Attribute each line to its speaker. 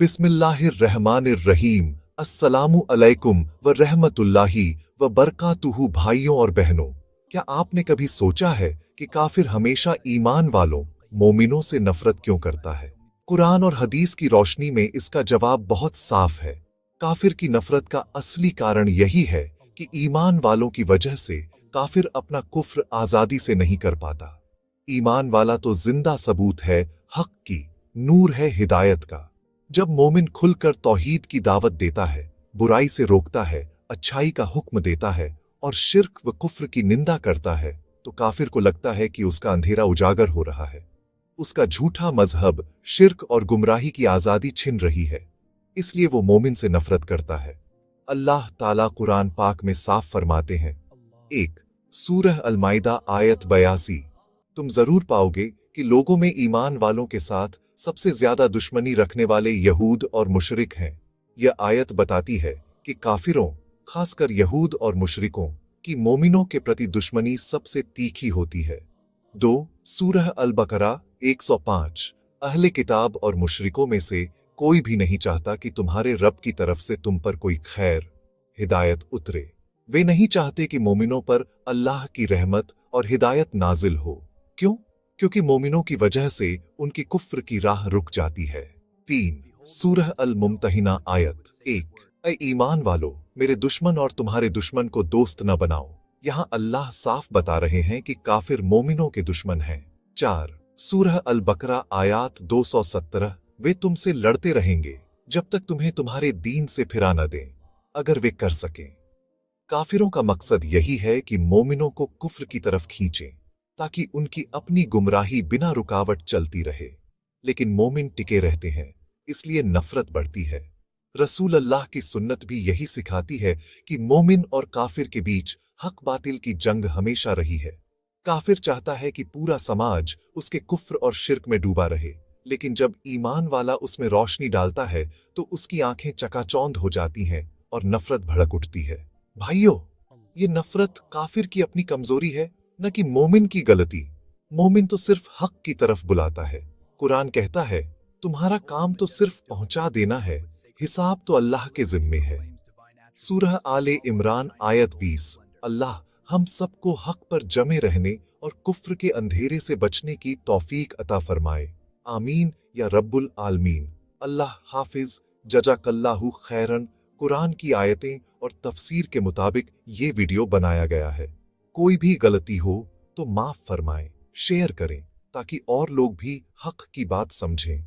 Speaker 1: बिस्मिल्लाहिर्रहमानिर्रहीम। अस्सलामु अलैकुम व रहमतुल्लाहि व बरकातुहू। भाइयों और बहनों, क्या आपने कभी सोचा है कि काफिर हमेशा ईमान वालों मोमिनों से नफरत क्यों करता है? कुरान और हदीस की रोशनी में इसका जवाब बहुत साफ है। काफिर की नफरत का असली कारण यही है कि ईमान वालों की वजह से काफिर अपना कुफ्र आजादी से नहीं कर पाता। ईमान वाला तो जिंदा सबूत है हक की, नूर है हिदायत का। जब मोमिन खुलकर तौहीद की दावत देता है, बुराई से रोकता है, अच्छाई का हुक्म देता है और शिर्क व कुफ्र की निंदा करता है, तो काफिर को लगता है कि उसका अंधेरा उजागर हो रहा है, उसका झूठा मजहब, शिर्क और गुमराही की आजादी छिन रही है। इसलिए वो मोमिन से नफरत करता है। अल्लाह ताला कुरान पाक में साफ फरमाते हैं। 1 सूरह अल माइदा आयत 82। तुम जरूर पाओगे कि लोगों में ईमान वालों के साथ सबसे ज्यादा दुश्मनी रखने वाले यहूद और मुशरिक हैं। यह आयत बताती है कि काफिरों, खासकर यहूद और मुशरिकों की मोमिनों के प्रति दुश्मनी सबसे तीखी होती है। 2 सूरह अल बकरा 105। अहले किताब और मुशरिकों में से कोई भी नहीं चाहता कि तुम्हारे रब की तरफ से तुम पर कोई खैर, हिदायत उतरे। वे नहीं चाहते कि मोमिनों पर अल्लाह की रहमत और हिदायत नाजिल हो। क्यों? क्योंकि मोमिनों की वजह से उनकी कुफ्र की राह रुक जाती है। 3 सूरह अल मुमतहिना आयत 1। ऐ ईमान वालो, मेरे दुश्मन और तुम्हारे दुश्मन को दोस्त न बनाओ। यहाँ अल्लाह साफ बता रहे हैं कि काफिर मोमिनों के दुश्मन हैं। 4 सूरह अल बकरा आयत 217। वे तुमसे लड़ते रहेंगे जब तक तुम्हें तुम्हारे दीन से फिरा न दें, अगर वे कर सकें। काफिरों का मकसद यही है कि मोमिनों को कुफ्र की तरफ खींचें, ताकि उनकी अपनी गुमराही बिना रुकावट चलती रहे। लेकिन मोमिन टिके रहते हैं, इसलिए नफरत बढ़ती है। रसूल अल्लाह की सुन्नत भी यही सिखाती है कि मोमिन और काफिर के बीच हक बातिल की जंग हमेशा रही है। काफिर चाहता है कि पूरा समाज उसके कुफ्र और शिर्क में डूबा रहे, लेकिन जब ईमान वाला उसमें रोशनी डालता है तो उसकी आंखें चकाचौंध हो जाती हैं और नफरत भड़क उठती है। भाइयों, ये नफरत काफिर की अपनी कमजोरी है, न कि मोमिन की गलती। मोमिन तो सिर्फ हक की तरफ बुलाता है। कुरान कहता है, तुम्हारा काम तो सिर्फ पहुंचा देना है, हिसाब तो अल्लाह के जिम्मे है। सूरह आले इमरान आयत 20। अल्लाह हम सबको हक पर जमे रहने और कुफ्र के अंधेरे से बचने की तौफीक अता फरमाए। आमीन या रब्बुल आलमीन। अल्लाह हाफिज। जज़ाकल्लाहु खैरन। कुरान की आयतें और तफसीर के मुताबिक ये वीडियो बनाया गया है। कोई भी गलती हो तो माफ फरमाएं, शेयर करें, ताकि और लोग भी हक की बात समझें।